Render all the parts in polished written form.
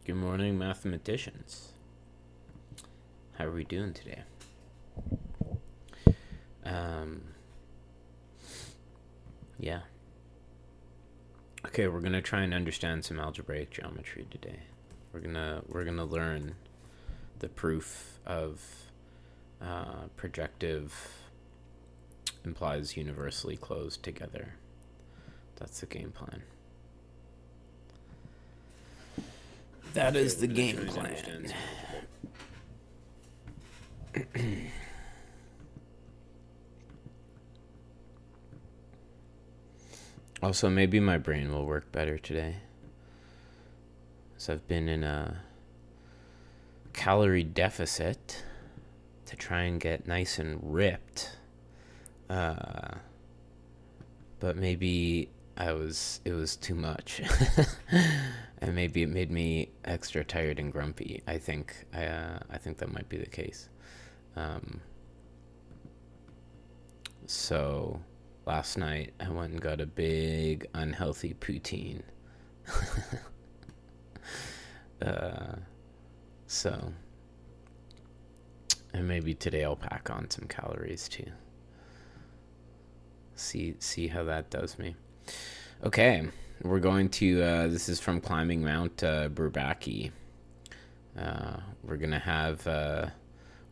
Good morning, mathematicians. How are we doing today? Yeah. Okay, we're gonna try and understand some algebraic geometry today. We're gonna learn the proof of projective implies universally closed together. That's the game plan. That is the game plan. Also, maybe my brain will work better today. So I've been in a calorie deficit to try and get nice and ripped. But maybe it was too much. And maybe it made me extra tired and grumpy. I think that might be the case. So last night I went and got a big unhealthy poutine. So, and maybe today I'll pack on some calories too. See how that does me. Okay, we're going to, this is from climbing Mount Bourbaki. We're going to have,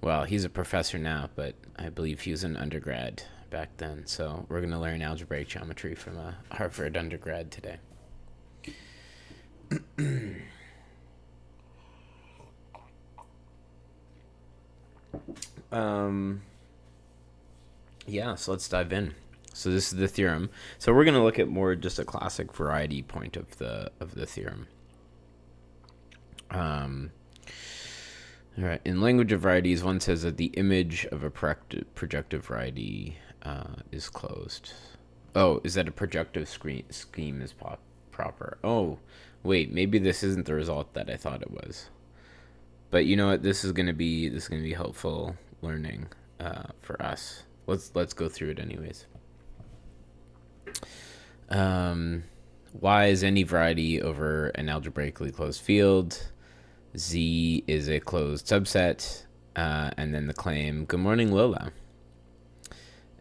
well, he's a professor now, but I believe he was an undergrad back then. So we're going to learn algebraic geometry from a Harvard undergrad today. Yeah, so let's dive in. So this is the theorem. So we're going to look at more just a classic variety point of the theorem. All right. In language of varieties, one says that the image of a projective variety is closed. Oh, is that a projective scheme is proper? Oh, wait, maybe this isn't the result that I thought it was. But you know what? This is gonna be helpful learning for us. Let's go through it anyways. Y is any variety over an algebraically closed field. Z is a closed subset, and then the claim. Good morning, Lola.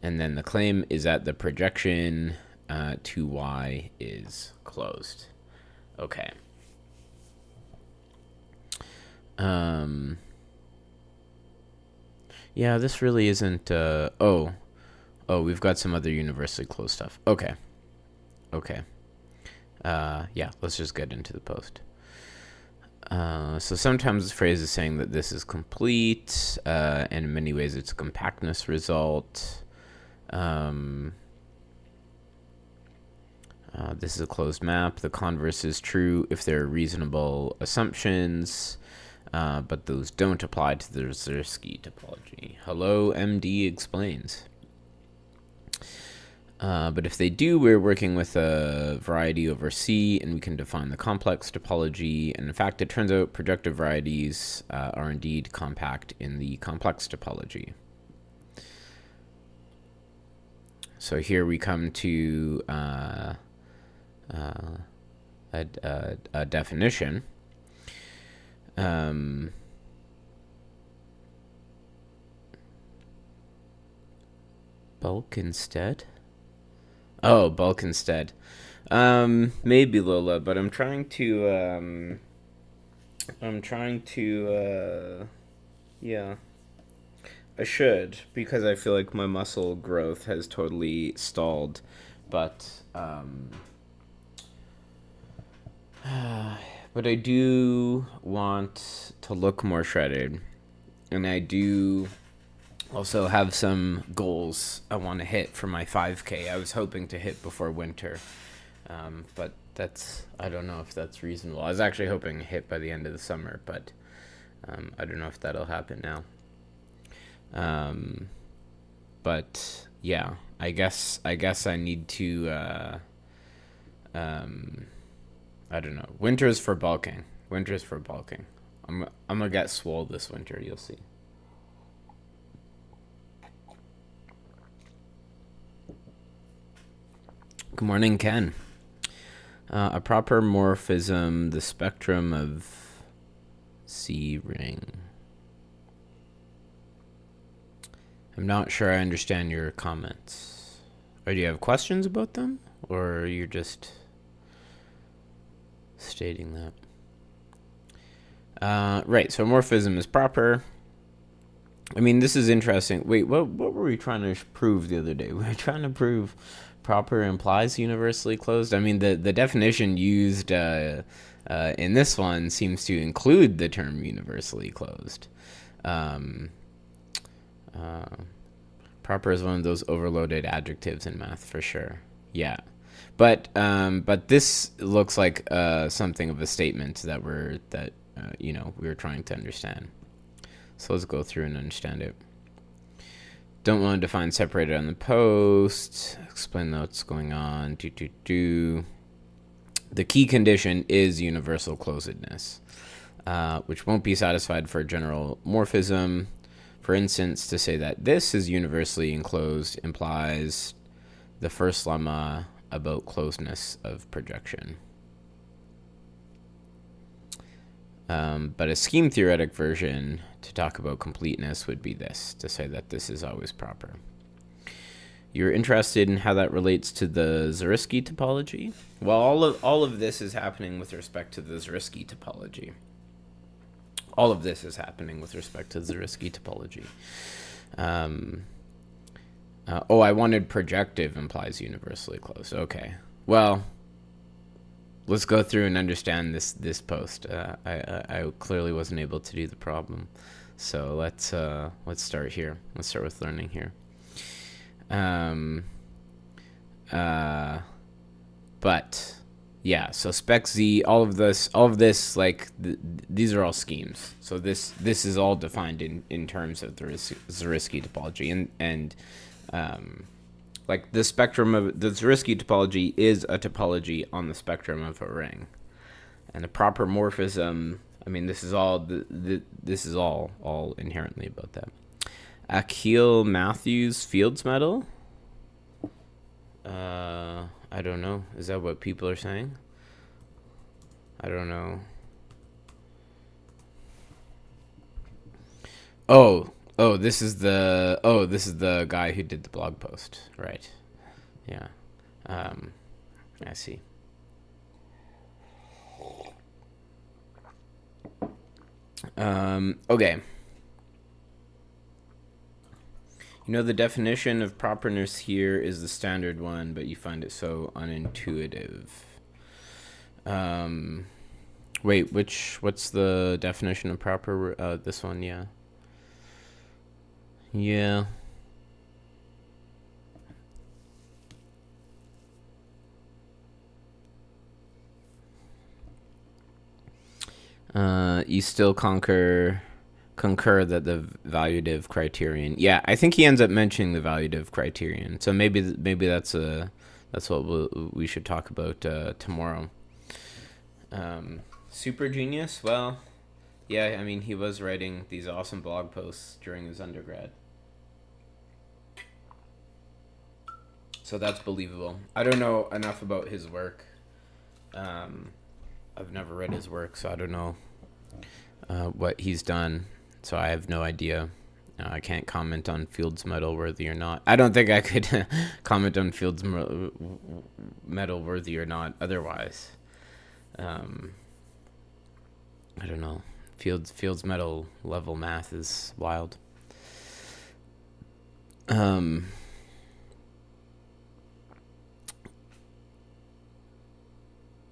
And then the claim is that the projection to Y is closed. Okay. Yeah, this really isn't. We've got some other universally closed stuff. Okay. Yeah, let's just get into the post. So sometimes the phrase is saying that this is complete, and in many ways it's a compactness result. This is a closed map. The converse is true if there are reasonable assumptions, but those don't apply to the Zariski topology. Hello, MD explains. But if they do, we're working with a variety over C, and we can define the complex topology. And in fact, it turns out projective varieties are indeed compact in the complex topology. So here we come to a definition. Bulk instead? Oh, bulk instead. Maybe Lola, but I'm trying to, yeah. I should, because I feel like my muscle growth has totally stalled, but I do want to look more shredded, and I do also have some goals I want to hit for my 5K. I was hoping to hit before winter, but I don't know if that's reasonable. I was actually hoping to hit by the end of the summer, but I don't know if that'll happen now. But yeah, I guess I need to, I don't know. Winter's for bulking. I'm gonna get swole this winter, you'll see. Good morning, Ken. A proper morphism, the spectrum of C ring. I'm not sure I understand your comments. Or do you have questions about them? Or you're just stating that? Right, so morphism is proper. I mean, this is interesting. Wait, what were we trying to prove the other day? We were trying to prove proper implies universally closed. I mean, the definition used in this one seems to include the term universally closed. Proper is one of those overloaded adjectives in math for sure. Yeah. But this looks like something of a statement that we were trying to understand. So let's go through and understand it. Don't want to define separated on the post. Explain what's going on. The key condition is universal closedness, which won't be satisfied for a general morphism. For instance, to say that this is universally enclosed implies the first lemma about closeness of projection. But a scheme theoretic version to talk about completeness would be this, to say that this is always proper. You're interested in how that relates to the Zariski topology? Well, all of this is happening with respect to the Zariski topology. All of this is happening with respect to the Zariski topology. I wanted projective implies universally closed. Okay. Well, let's go through and understand this post. I clearly wasn't able to do the problem, so let's start here. Let's start with learning here. But yeah, so spec Z, all of this, like these are all schemes. So this is all defined in terms of the Zariski topology, and like the spectrum of the Zariski topology is a topology on the spectrum of a ring, and a proper morphism. I mean, this is all this is all inherently about that. Akil Matthews Fields medal. I don't know. Is that what people are saying? I don't know. This is the guy who did the blog post, right? Yeah. I see. Okay. You know, the definition of properness here is the standard one, but you find it so unintuitive. Wait, what's the definition of proper? This one, yeah. Yeah. You still concur that the valuative criterion. Yeah, I think he ends up mentioning the valuative criterion. So maybe that's what we should talk about tomorrow. Super genius. Well, yeah. I mean, he was writing these awesome blog posts during his undergrad, so that's believable. I don't know enough about his work. I've never read his work, so I don't know what he's done. So I have no idea. I can't comment on Fields medal worthy or not. I don't think I could comment on Fields medal worthy or not otherwise. I don't know. Fields medal level math is wild.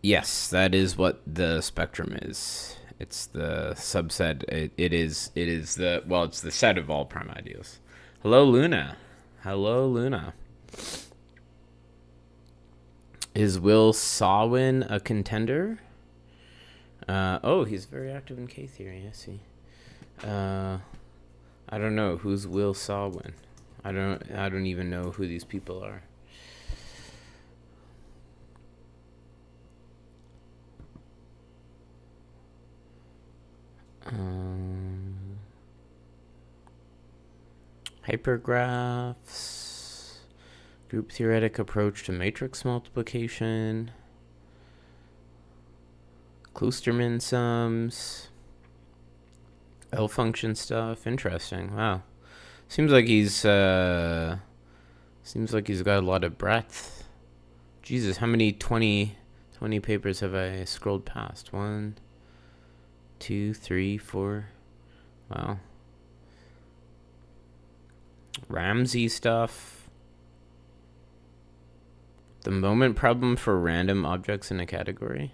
Yes, that is what the spectrum is. It's the subset. It is the, well, it's the set of all prime ideals. Hello, Luna. Hello, Luna. Is Will Sawin a contender? He's very active in K theory. I see. I don't know who's Will Sawin. I don't even know who these people are. Hypergraphs, group theoretic approach to matrix multiplication, Kloosterman sums. L function stuff. Interesting. Wow. Seems like he's got a lot of breadth. Jesus, how many 20 papers have I scrolled past? 1, 2, 3, 4. Wow. Ramsey stuff. The moment problem for random objects in a category.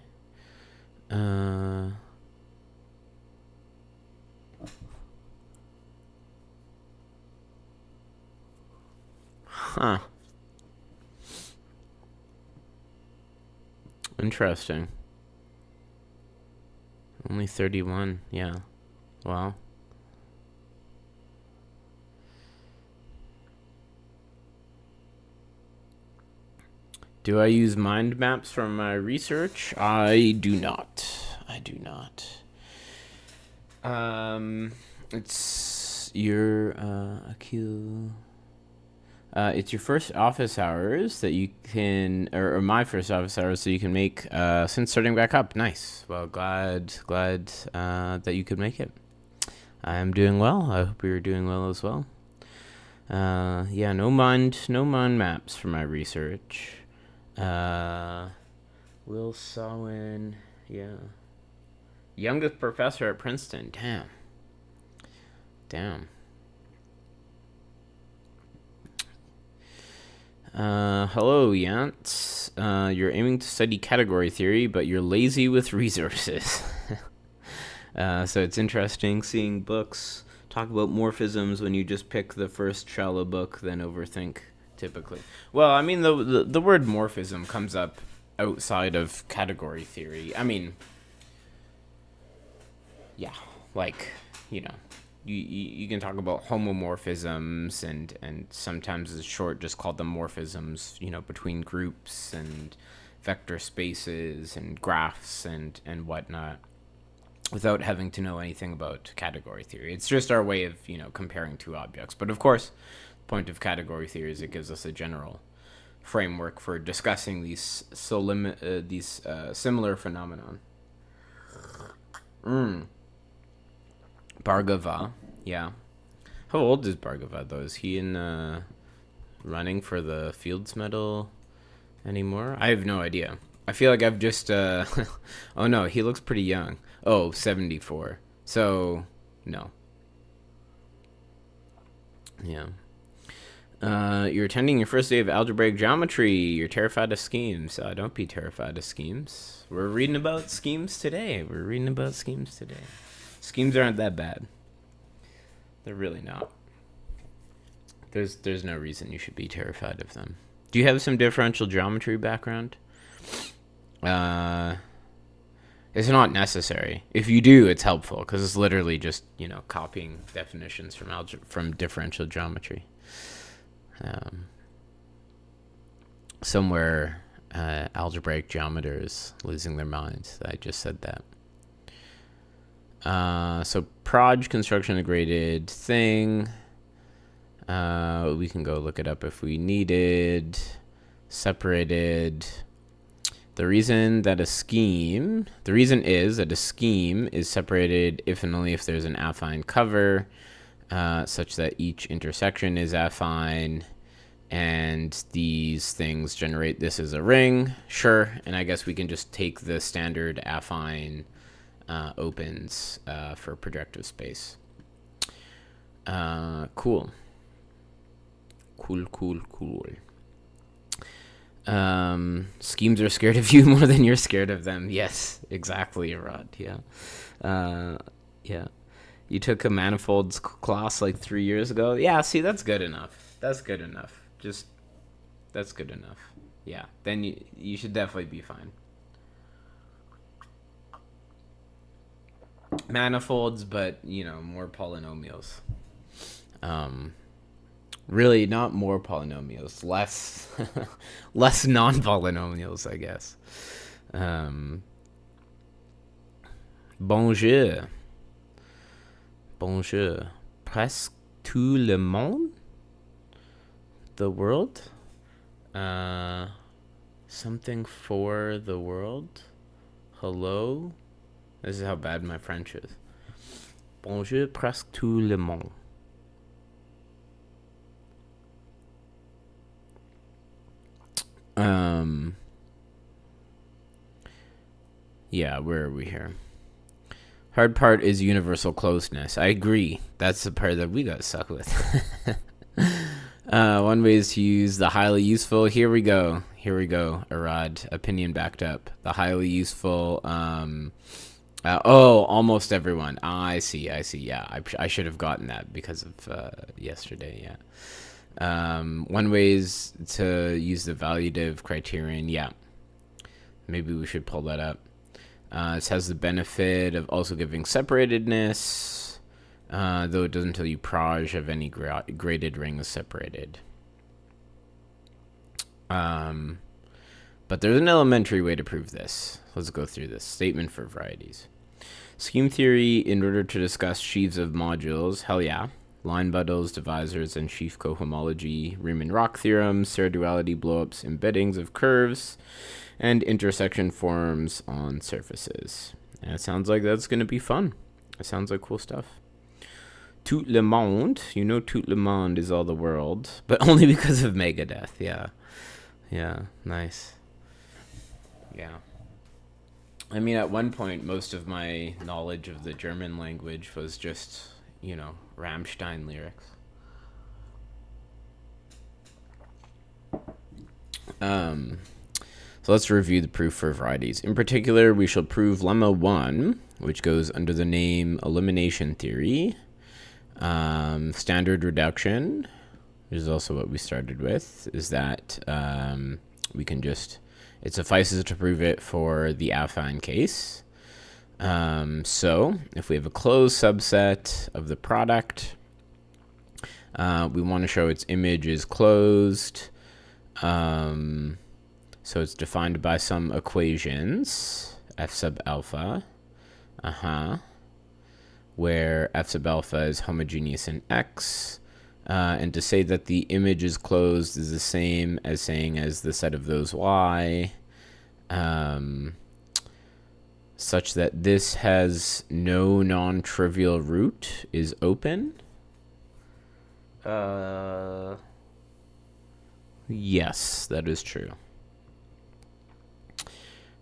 Huh. Interesting. Only 31. Yeah. Wow. Do I use mind maps for my research? I do not. It's your it's your first office hours that you can, or my first office hours, so you can make since starting back up. Nice. Well, glad that you could make it. I'm doing well. I hope you're doing well as well. Yeah, no mind maps for my research. Will Sawin, yeah. Youngest professor at Princeton. Damn. Hello, Yance. You're aiming to study category theory, but you're lazy with resources. So it's interesting seeing books talk about morphisms when you just pick the first shallow book, then overthink, typically. Well, I mean, the word morphism comes up outside of category theory. I mean, yeah, like, you know, you can talk about homomorphisms, and sometimes it's short just called them morphisms, you know, between groups and vector spaces and graphs and whatnot, without having to know anything about category theory. It's just our way of, you know, comparing two objects. But of course, the point of category theory is it gives us a general framework for discussing these similar phenomenon. Bhargava, yeah. How old is Bhargava, though? Is he in running for the Fields Medal anymore? I have no idea. I feel like I've just... oh, no, he looks pretty young. Oh, 74. So, no. Yeah. You're attending your first day of algebraic geometry. You're terrified of schemes. Don't be terrified of schemes. We're reading about schemes today. Schemes aren't that bad. They're really not. There's no reason you should be terrified of them. Do you have some differential geometry background? It's not necessary. If you do, it's helpful because it's literally just, you know, copying definitions from differential geometry. Somewhere algebraic geometers losing their minds. I just said that. So proj construction integrated thing. We can go look it up if we needed. Separated. The reason is that a scheme is separated if and only if there's an affine cover, such that each intersection is affine, and these things generate this as a ring. Sure, and I guess we can just take the standard affine opens for projective space. Cool. Schemes are scared of you more than you're scared of them. Yes, exactly, Rod. Yeah. Yeah. You took a manifolds class like 3 years ago. Yeah, see, that's good enough. That's good enough. Yeah, then you should definitely be fine. Manifolds, but, you know, more polynomials. Really, not more polynomials, less less non-polynomials, I guess. Bonjour. Presque tout le monde? The world? Something for the world? Hello? This is how bad my French is. Bonjour presque tout le monde. Yeah, where are we here? Hard part is universal closeness. I agree. That's the part that we got stuck with. One way is to use the highly useful. Here we go. Arad, opinion backed up. The highly useful. Almost everyone. I see. Yeah, I should have gotten that because of yesterday. Yeah. One way is to use the valuative criterion. Yeah. Maybe we should pull that up. This has the benefit of also giving separatedness, though it doesn't tell you proj of any graded ring is separated. But there's an elementary way to prove this. Let's go through this. Statement for varieties. Scheme theory, in order to discuss sheaves of modules, hell yeah. Line bundles, divisors, and sheaf cohomology, Riemann-Roch theorem, Serre duality, blowups, embeddings of curves, and intersection forms on surfaces. And it sounds like that's going to be fun. It sounds like cool stuff. Tout le monde. You know tout le monde is all the world. But only because of Megadeth. Yeah. Nice. Yeah. I mean, at one point, most of my knowledge of the German language was just, Rammstein lyrics. So let's review the proof for varieties. In particular, we shall prove lemma 1, which goes under the name elimination theory. Standard reduction, which is also what we started with, is that we can just, it suffices to prove it for the affine case. So if we have a closed subset of the product, we want to show its image is closed. So it's defined by some equations, f sub alpha, where f sub alpha is homogeneous in X. And to say that the image is closed is the same as saying as the set of those Y, such that this has no non-trivial root is open. Yes, that is true.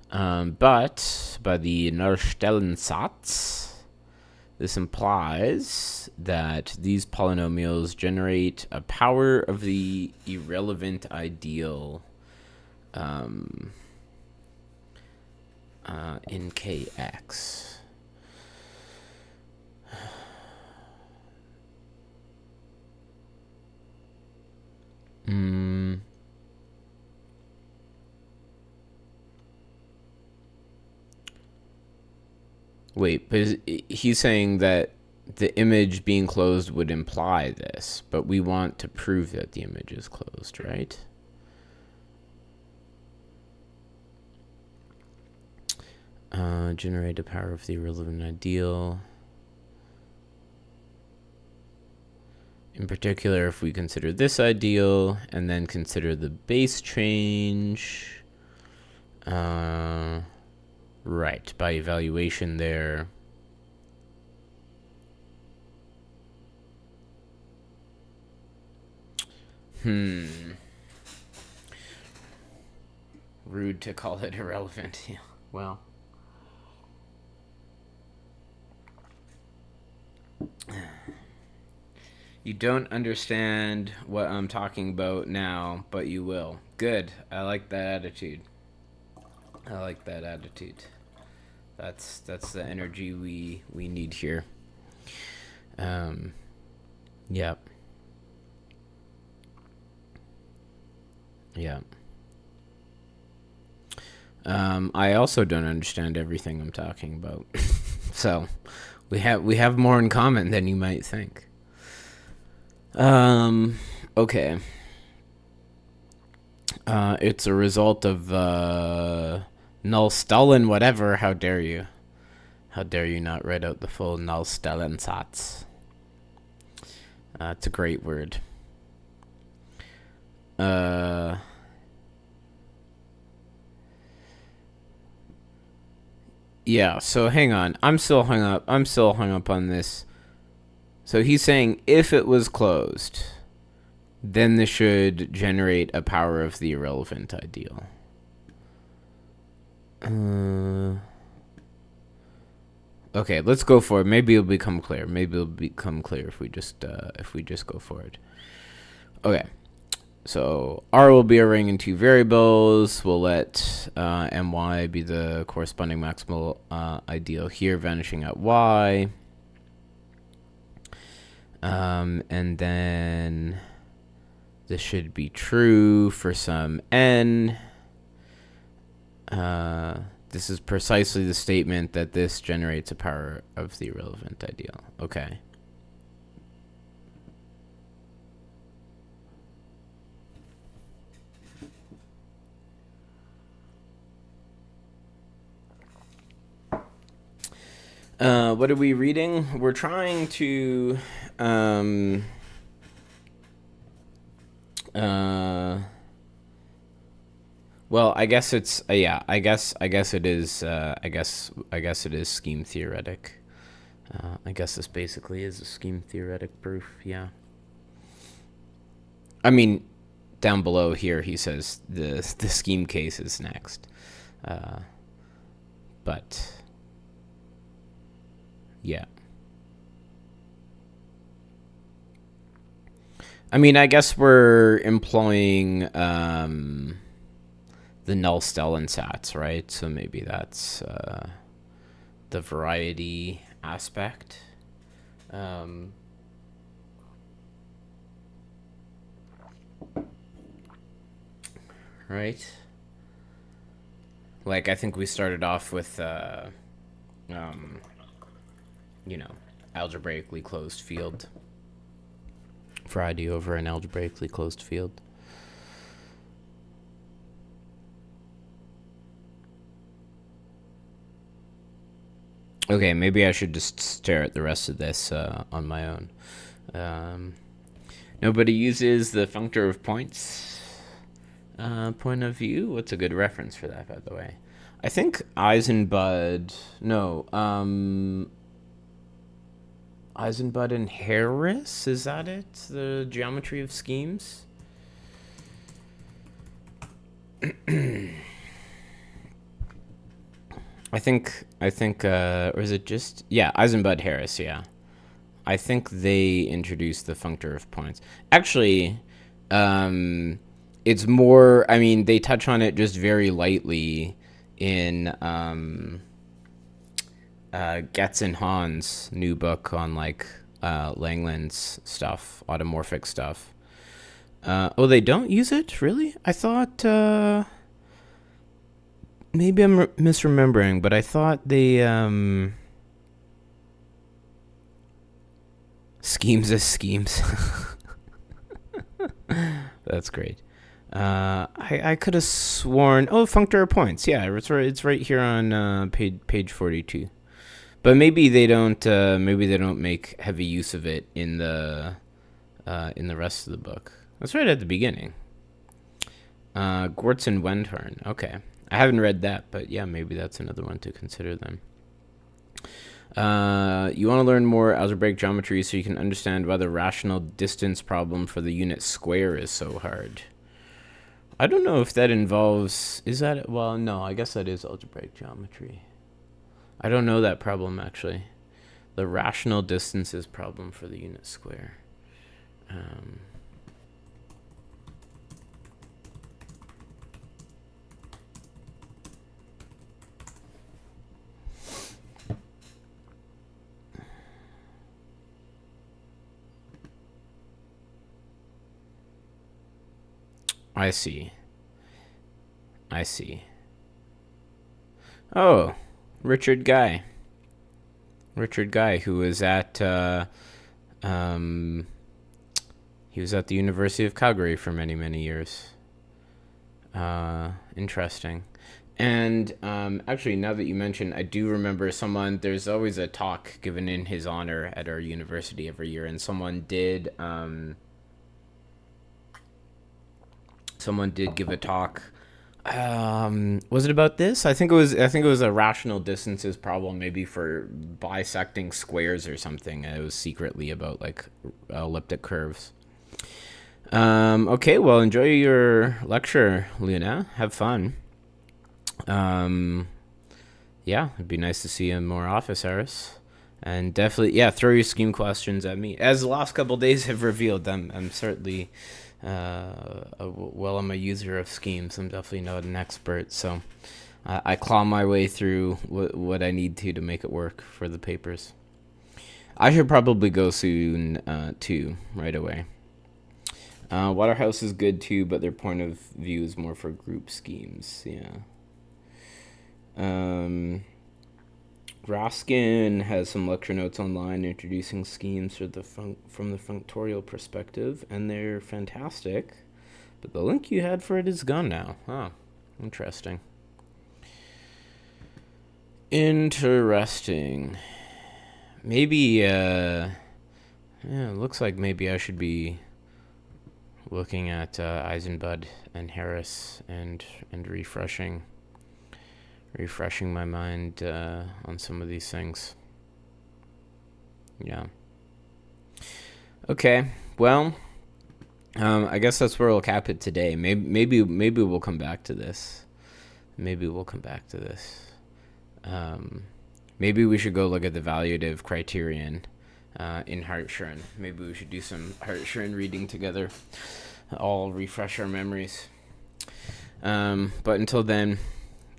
But by the Nachstellensatz, this implies that these polynomials generate a power of the irrelevant ideal in Kx. Wait, but he's saying that the image being closed would imply this, but we want to prove that the image is closed, right? Generate a power of the irrelevant ideal. In particular, if we consider this ideal and then consider the base change, right, by evaluation there. Rude to call it irrelevant. Yeah. Well. You don't understand what I'm talking about now, but you will. Good. I like that attitude. That's the energy we need here. Yeah. I also don't understand everything I'm talking about. So we have more in common than you might think. Okay. It's a result of Nullstellen whatever. How dare you? How dare you not write out the full Nullstellensatz? It's a great word. Yeah, so hang on. I'm still hung up on this. So he's saying if it was closed, then this should generate a power of the irrelevant ideal. Okay, let's go for it. Maybe it'll become clear. If we just go for it. Okay. So R will be a ring in two variables. We'll let my be the corresponding maximal ideal here, vanishing at y. And then this should be true for some n. This is precisely the statement that this generates a power of the irrelevant ideal. Okay. What are we reading? We're trying to well, I guess it's yeah. I guess it is. I guess it is scheme theoretic. I guess this basically is a scheme theoretic proof. Yeah. I mean, down below here he says the scheme case is next, but yeah. I mean, I guess we're employing the null-Stellensatz, right? So maybe that's the variety aspect. Right? Like, I think we started off with, algebraically closed field. Variety over an algebraically closed field. Okay, maybe I should just stare at the rest of this on my own. Nobody uses the functor of points point of view. What's a good reference for that, by the way? I think Eisenbud. No, Eisenbud and Harris. Is that it? The geometry of schemes. I think, or is it just, yeah, Eisenbud Harris, yeah. I think they introduced the functor of points. Actually, it's more, I mean, they touch on it just very lightly in Getz and Hahn's new book on, like, Langland's stuff, automorphic stuff. Oh, they don't use it? Really? I thought, maybe I'm misremembering, but I thought they schemes as schemes. That's great. I could have sworn. Oh, functor of points. Yeah, it's right here on page 42. But maybe they don't. Maybe they don't make heavy use of it in the rest of the book. That's right at the beginning. Gortz and Wendhorn. Okay. I haven't read that, but yeah, maybe that's another one to consider then. You want to learn more algebraic geometry so you can understand why the rational distance problem for the unit square is so hard. I don't know if that involves... Is that... Well, no, I guess that is algebraic geometry. I don't know that problem, actually. The rational distances problem for the unit square. I see. Oh, Richard Guy, who was at he was at the University of Calgary for many, many years. Interesting. And actually, now that you mention, I do remember someone. There's always a talk given in his honor at our university every year, and someone did give a talk Was it about this? I think it was a rational distances problem, maybe for bisecting squares or something. It was secretly about like elliptic curves. Okay, well, enjoy your lecture, Luna. Have fun. Um, yeah, it'd be nice to see you in more office hours. And definitely, yeah, throw your scheme questions at me. As the last couple days have revealed, I'm certainly, well, I'm a user of schemes. I'm definitely not an expert, so I claw my way through what I need to make it work for the papers. I should probably go soon, too, right away. Waterhouse is good too, but their point of view is more for group schemes. Yeah. Um, Raskin has some lecture notes online introducing schemes from the functorial perspective, and they're fantastic. But the link you had for it is gone now. Oh, interesting. Interesting. Maybe, yeah, it looks like maybe I should be looking at Eisenbud and Harris and refreshing my mind on some of these things. Yeah. Okay. Well, I guess that's where we'll cap it today. Maybe we'll come back to this. Maybe we'll come back to this. Maybe we should go look at the valuative criterion in Hartshorn. Maybe we should do some Hartshorn reading together. All refresh our memories. But until then,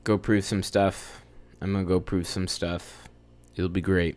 go prove some stuff. I'm gonna go prove some stuff. It'll be great.